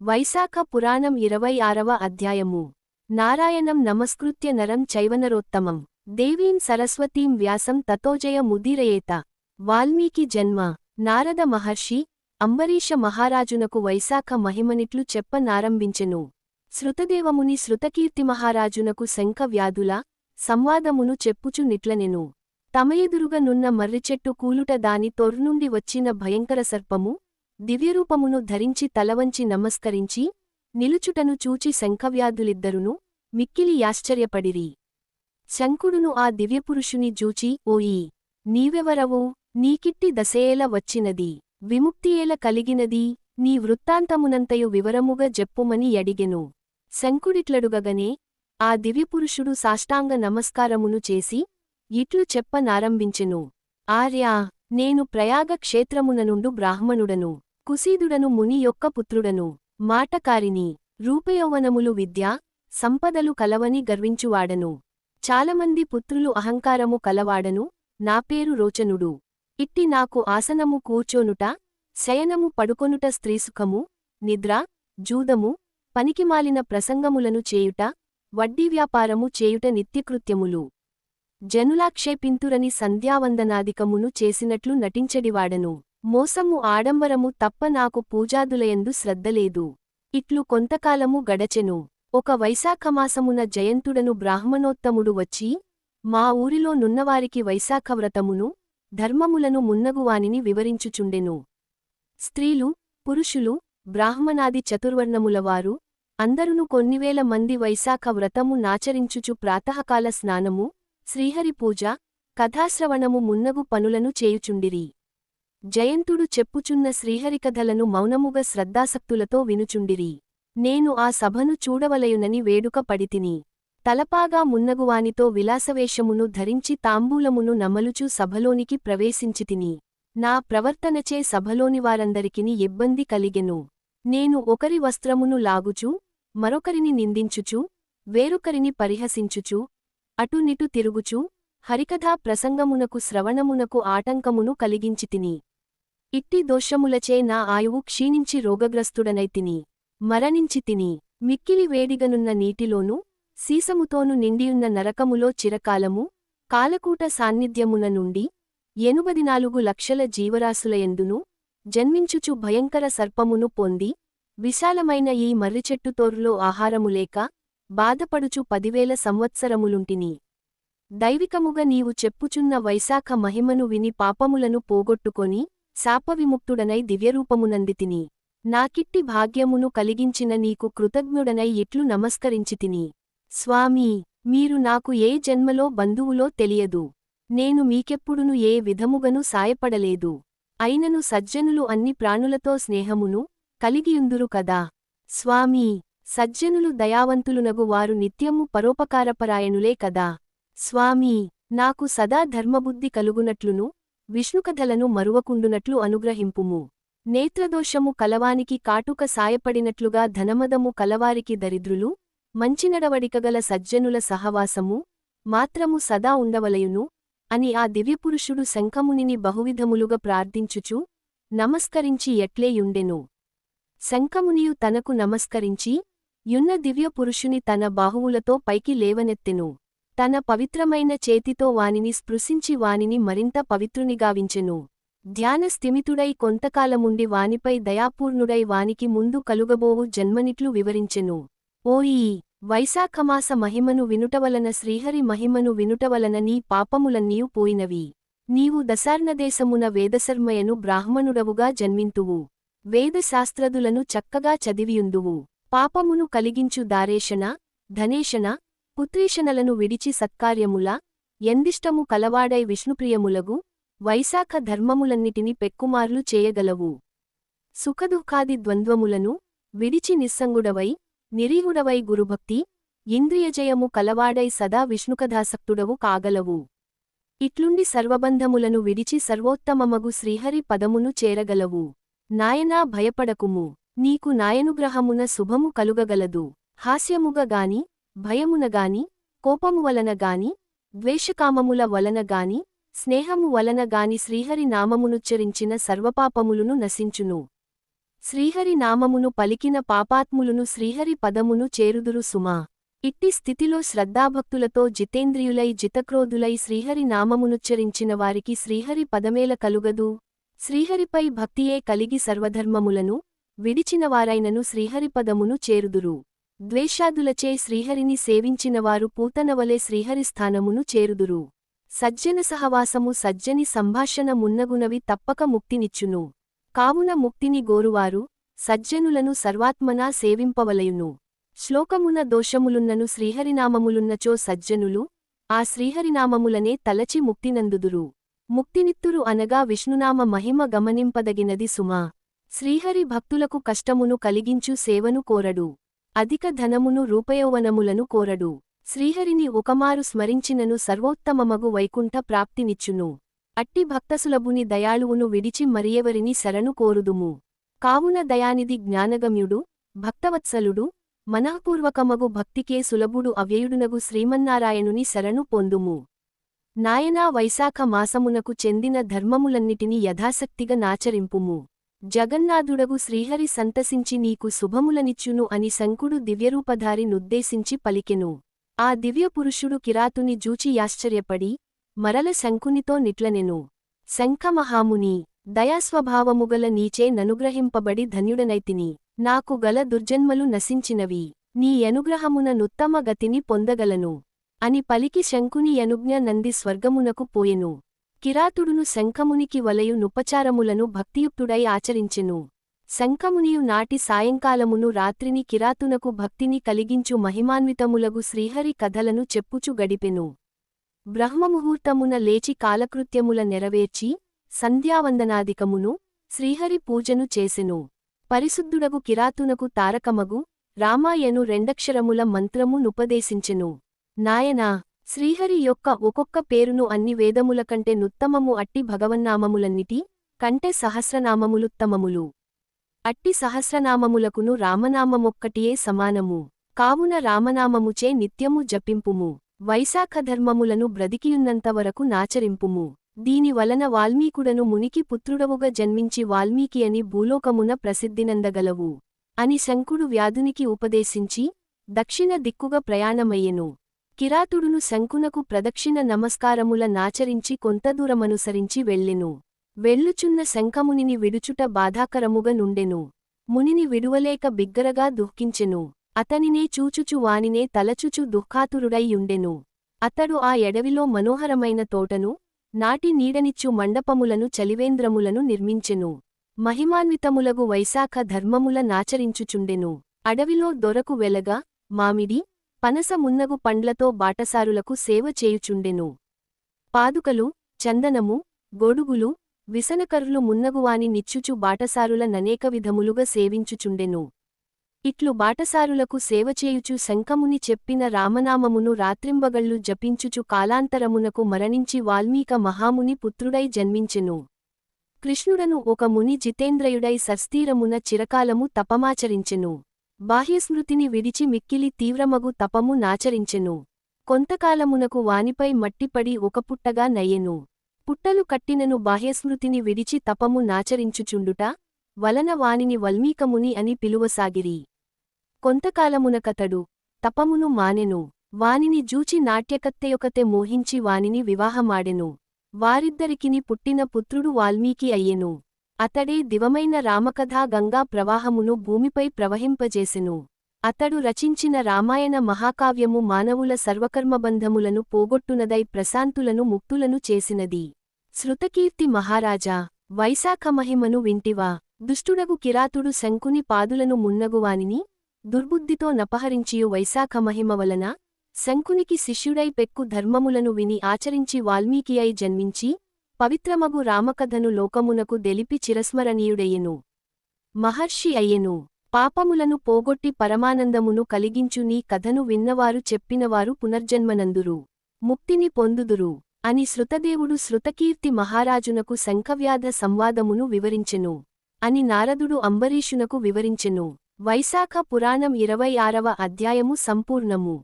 వైశాఖ పురాణం 26వ అధ్యాయము. నారాయణం నమస్కృత్య నరం చైవనరోత్తమం దేవీం సరస్వతీం వ్యాసం తతోజయ ముదీరయేత. వాల్మీకి జన్మ. నారద మహర్షి అంబరీష మహారాజునకు వైశాఖ మహిమనిట్లు చెప్పనారంభించెను. శృతదేవముని శృతకీర్తిమహారాజునకు శంఖ వ్యాధుల సంవాదమును చెప్పుచు నిట్లనెను. తమయెదురుగ నున్న మర్రిచెట్టు కూలుట దాని తొర్నుండి వచ్చిన భయంకర సర్పము దివ్యరూపమును ధరించి తలవంచి నమస్కరించి నిలుచుటను చూచి శంఖవ్యాధులిద్దరును మిక్కిలి యాశ్చర్యపడిరి. శంకుడును ఆ దివ్యపురుషుని జూచి, ఓయి నీవెవరవు, నీకిట్టి దశయేల వచ్చినది, విముక్తియేల కలిగినది, నీ వృత్తాంతమునంతయు వివరముగ జెప్పుమని యడిగెను. శంకుడిట్లడుగగనే ఆ దివ్యపురుషుడు సాష్టాంగ నమస్కారమును చేసి ఇట్లు చెప్పనారంభించెను. ఆర్యా, నేను ప్రయాగ క్షేత్రముననుండు బ్రాహ్మణుడను, కుసీదుడను ముని యొక్క పుత్రుడను, మాటకారిని, రూపయౌవనములు విద్యా సంపదలు కలవని గర్వించువాడను, చాలమంది పుత్రులు అహంకారము కలవాడను, నా పేరు రోచనుడు. ఇట్టి నాకు ఆసనము కూర్చోనుట, శయనము పడుకొనుట, స్త్రీసుఖము, నిద్ర, జూదము, పనికిమాలిన ప్రసంగములను చేయుట, వడ్డీ వ్యాపారము చేయుట నిత్యకృత్యములు. జనులాక్షేపింతురని సంధ్యావందనాదికమును చేసినట్లు నటించడివాడను. మోసము ఆడంబరము తప్ప నాకు పూజాదులయందు శ్రద్ధలేదు. ఇట్లు కొంతకాలము గడచెను. ఒక వైశాఖమాసమున జయంతుడను బ్రాహ్మణోత్తముడు వచ్చి మా ఊరిలో నున్నవారికి వైశాఖవ్రతమును ధర్మములను మున్నగువానిని వివరించుచుండెను. స్త్రీలు, పురుషులు, బ్రాహ్మణాది చతుర్వర్ణములవారు అందరును కొన్నివేల మంది వైశాఖ వ్రతము నాచరించుచు ప్రాతఃకాల స్నానము, శ్రీహరిపూజ, కథాశ్రవణము మున్నగు పనులను చేయుచుండిరి. జయంతుడు చెప్పుచున్న శ్రీహరికథలను మౌనముగ శ్రద్ధాసక్తులతో వినుచుండిరి. నేను ఆ సభను చూడవలయునని వేడుక పడితిని. తలపాగా మున్నగువానితో విలాసవేషమును ధరించి తాంబూలమును నమలుచూ సభలోనికి ప్రవేశించితిని. నా ప్రవర్తనచే సభలోనివారందరికిని ఇబ్బంది కలిగెను. నేను ఒకరి వస్త్రమును లాగుచూ, మరొకరిని నిందించుచూ, వేరొకరిని పరిహసించుచూ, అటునిటు తిరుగుచూ, హరికథా ప్రసంగమునకు శ్రవణమునకు ఆటంకమును కలిగించితిని. ఇట్టి దోషములచే నా ఆయువు క్షీణించి రోగగ్రస్తుడనైతిని, మరణించితిని. మిక్కిలి వేడిగనున్న నీటిలోనూ సీసముతోను నిండియున్న నరకములో చిరకాలము కాలకూట సాన్నిధ్యమున నుండి 84 లక్షల జీవరాశులయందును జన్మించుచు భయంకర సర్పమును పొంది విశాలమైన ఈ మర్రిచెట్టుతోరులో ఆహారములేక బాధపడుచు 10,000 సంవత్సరములుంటిని. దైవికముగ నీవు చెప్పుచున్న వైశాఖ మహిమను విని పాపములను పోగొట్టుకొని శాపవిముక్తుడనై దివ్యరూపమునందితిని. నాకిట్టి భాగ్యమును కలిగించిన నీకు కృతజ్ఞుడనై ఇట్లు నమస్కరించితిని. స్వామీ, మీరు నాకు ఏ జన్మలో బంధువులో తెలియదు. నేను మీకెప్పుడును ఏ విధముగను సాయపడలేదు. అయినను సజ్జనులు అన్ని ప్రాణులతో స్నేహమును కలిగియుందురు కదా. స్వామీ, సజ్జనులు దయావంతులునగు వారు నిత్యము పరోపకారపరాయణులే కదా. స్వామీ, నాకు సదా ధర్మబుద్ధి కలుగునట్లును విష్ణుకథలను మరువకుండునట్లు అనుగ్రహింపుము. నేత్రదోషము కలవానికి కాటుక సాయపడినట్లుగా ధనమదము కలవారికి దరిద్రులు మంచినడవడికగల సజ్జనుల సహవాసము మాత్రము సదా ఉండవలయును అని ఆ దివ్యపురుషుడు శంఖమునిని బహువిధములుగా ప్రార్థించుచు నమస్కరించి ఎట్లేయుండెను. శంఖమునియు తనకు నమస్కరించి యున్న దివ్యపురుషుని తన బాహువులతో పైకి లేవనెత్తెను. తన పవిత్రమైన చేతితో వానిని స్పృశించి వానిని మరింత పవిత్రునిగావించెను. ధ్యానస్థిమితుడై కొంతకాలముండి వానిపై దయాపూర్ణుడై వానికి ముందు కలుగబోవు జన్మనిట్లు వివరించెను. ఓయీ, వైశాఖమాస మహిమను వినుటవలన శ్రీహరి మహిమను వినుటవలన నీ పాపములన్నీయు పోయినవి. నీవు దశార్ణదేశమున వేదశర్మయను బ్రాహ్మణుడవుగా జన్మింతువు. వేదశాస్త్రదులను చక్కగా చదివియుందువు. పాపమును కలిగించు దారేషణ, ధనేషణ, పుత్రీషణలను విడిచి సత్కార్యముల ఎందిష్టము కలవాడై విష్ణుప్రియములగు వైశాఖ ధర్మములన్నిటిని పెక్కుమార్లు చేయగలవు. సుఖదుఃఖాది ద్వంద్వములను విడిచి నిస్సంగుడవై నిరీహుడవై గురుభక్తి ఇంద్రియజయము కలవాడై సదా విష్ణుకథాసక్తుడవు కాగలవు. ఇట్లుండి సర్వబంధములను విడిచి సర్వోత్తమమగు శ్రీహరి పదమును చేరగలవు. నాయనా, భయపడకుము. నీకు నాయనుగ్రహమున శుభము కలుగగలదు. హాస్యముగగాని, భయమునగాని, కోపము వలనగాని, ద్వేషకామముల వలనగాని, స్నేహము వలనగాని శ్రీహరి నామమునుచ్చరించిన సర్వపాపములును నశించును. శ్రీహరి నామమును పలికిన పాపాత్ములును శ్రీహరి పదమును చేరుదురు సుమా. ఇట్టి స్థితిలో శ్రద్ధాభక్తులతో జితేంద్రియులై జితక్రోధులై శ్రీహరి నామమునుచ్చరించిన వారికి శ్రీహరి పదమేల కలుగదు. శ్రీహరిపై భక్తియే కలిగి సర్వధర్మములను విడిచినవారైనను శ్రీహరిపదమును చేరుదురు. ద్వేషాదులచే శ్రీహరిని సేవించినవారు పూతనవలే శ్రీహరిస్థానమును చేరుదురు. సజ్జన సహవాసము సజ్జని సంభాషణ మున్నగునవి తప్పక ముక్తినిచ్చును. కావున ముక్తిని గోరువారు సజ్జనులను సర్వాత్మనా సేవింపవలయును. శ్లోకమున దోషములున్నను శ్రీహరినామములున్నచో సజ్జనులు ఆ శ్రీహరినామములనే తలచి ముక్తినందుదురు. ముక్తినిత్తురు అనగా విష్ణునామ మహిమ గమనింపదగినది సుమా. శ్రీహరి భక్తులకు కష్టమును కలిగించు సేవను కోరడు. అధిక ధనమును రూపయౌవనములను కోరడు. శ్రీహరిని ఒకమారు స్మరించినను సర్వోత్తమమగు వైకుంఠ ప్రాప్తినిచ్చును. అట్టి భక్తసులభుని దయాళువును విడిచి మరియెవరిని శరణు కోరుదుము. కావున దయానిధి జ్ఞానగమ్యుడు భక్తవత్సలుడు మనఃపూర్వకమగు భక్తికే సులభుడు అవ్యయుడునగు శ్రీమన్నారాయణుని శరణు పొందుము. నాయనా వైశాఖ మాసమునకు చెందిన ధర్మములన్నిటినీ యథాశక్తిగా నాచరింపుము. జగన్నాథుడగు శ్రీహరి సంతసించి నీకు శుభములనిచ్చును అని శంకుడు దివ్యరూపధారి నుద్దేశించి పలికెను. ఆ దివ్యపురుషుడు కిరాతుని జూచి యాశ్చర్యపడి మరల శంకునితో నిట్లనెను. శంఖమహాముని దయాస్వభావముగల నీచే ననుగ్రహింపబడి ధన్యుడనైతిని. నాకు గల దుర్జన్మలు నశించినవి. నీ యనుగ్రహమున నుత్తమ గతిని పొందగలను అని పలికి శంకుని యనుజ్ఞ నంది స్వర్గమునకు పోయెను. కిరాతుడును శంఖమునికి వలయు నుపచారములను భక్తియుక్తుడై ఆచరించెను. శంఖమునియు నాటి సాయంకాలమును రాత్రిని కిరాతునకు భక్తిని కలిగించు మహిమాన్వితములగు శ్రీహరి కథలను చెప్పుచు గడిపెను. బ్రహ్మముహూర్తమున లేచి కాలకృత్యముల నెరవేర్చి సంధ్యావందనాదికమును శ్రీహరి పూజను చేసెను. పరిశుద్ధుడగు కిరాతునకు తారకమగు రామాయను రెండక్షరముల మంత్రము నుపదేశించెను. నాయనా, శ్రీహరి యొక్క ఒక్కొక్క పేరును అన్ని వేదముల కంటే నుత్తమము. అట్టి భగవన్నామములన్నిటి కంటే సహస్రనామములుత్తమములు. అట్టి సహస్రనామములకును రామనామమొక్కటియే సమానము. కావున రామనామముచే నిత్యము జపింపుము. వైశాఖధర్మములను బ్రతికియున్నంతవరకు నాచరింపుము. దీనివలన వాల్మీకుడను మునికి పుత్రుడవుగా జన్మించి వాల్మీకి అని భూలోకమున ప్రసిద్ధినందగలవు అని శంకుడు వ్యాధునికి ఉపదేశించి దక్షిణ దిక్కుగా ప్రయాణమయ్యెను. కిరాతుడును శంకునకు ప్రదక్షిణ నమస్కారముల నాచరించి కొంతదూరమనుసరించి వెళ్ళెను. వెళ్ళుచున్న శంఖమునిని విడుచుట బాధాకరముగా నుండెను. మునిని విడువలేక బిగ్గరగా దుఃఖించెను. అతనినే చూచుచు వానినే తలచుచు దుఃఖాతురుడై యుండెను. అతడు ఆ ఎడవిలో మనోహరమైన తోటను నాటి నీడనిచ్చు మండపములను చలివేంద్రములను నిర్మించెను. మహిమాన్వితములగు వైశాఖ ధర్మముల నాచరించుచుండెను. అడవిలో దొరకు వెలగ మామిడి పనస మున్నగు పండ్లతో బాటసారులకు సేవ చేయుచుండెను. పాదుకలు చందనము గొడుగులు విసనకర్రులు మున్నగువాని నిచ్చుచు బాటసారుల ననేక విధములుగా సేవించుచుండెను. ఇట్లు బాటసారులకు సేవచేయుచు శంఖముని చెప్పిన రామనామమును రాత్రింబగళ్ళు జపించుచు కాలాంతరమునకు మరణించి వాల్మీక మహాముని పుత్రుడై జన్మించెను. కృష్ణుడను ఒక ముని జితేంద్రయుడై సస్థీరమున చిరకాలము తపమాచరించెను. బాహ్యస్మృతిని విడిచి మిక్కిలి తీవ్రమగు తపము నాచరించెను. కొంతకాలమునకు వానిపై మట్టిపడి ఒక పుట్టగా నయ్యెను. పుట్టలు కట్టినను బాహ్యస్మృతిని విడిచి తపము నాచరించుచుండుట వలన వానిని వల్మీకముని అని పిలువసాగిరి. కొంతకాలమునకతడు తపమును మానెను. వానిని జూచి నాట్యకత్తెయొకతె మోహించి వానిని వివాహమాడెను. వారిద్దరికిని పుట్టిన పుత్రుడు వాల్మీకి అయ్యెను. అతడే దివమైన రామకథా గంగా ప్రవాహమును భూమిపై ప్రవహింపజేసెను. అతడు రచించిన రామాయణ మహాకావ్యము మానవుల సర్వకర్మబంధములను పోగొట్టునదై ప్రశాంతులను ముక్తులను చేసినది. శృతకీర్తి మహారాజా, వైశాఖమహిమను వింటివా? దుష్టుడగు కిరాతుడు శంకుని పాదులను మున్నగువానిని దుర్బుద్ధితో నపహరించియు వైశాఖమహిమ వలన శంకునికి శిష్యుడై పెక్కు ధర్మములను విని ఆచరించి వాల్మీకియై జన్మించి పవిత్రమగు రామకథను లోకమునకు దెలిపి చిరస్మరణీయుడయ్యెను. మహర్షి అయ్యెను. పాపములను పోగొట్టి పరమానందమును కలిగించు నీ కథను విన్నవారు చెప్పినవారు పునర్జన్మనందురు, ముక్తిని పొందుదురు అని శృతదేవుడు శృతకీర్తి మహారాజునకు శంఖవ్యాధ సంవాదమును వివరించెను అని నారదుడు అంబరీషునకు వివరించెను. వైశాఖ పురాణం 26వ అధ్యాయము సంపూర్ణము.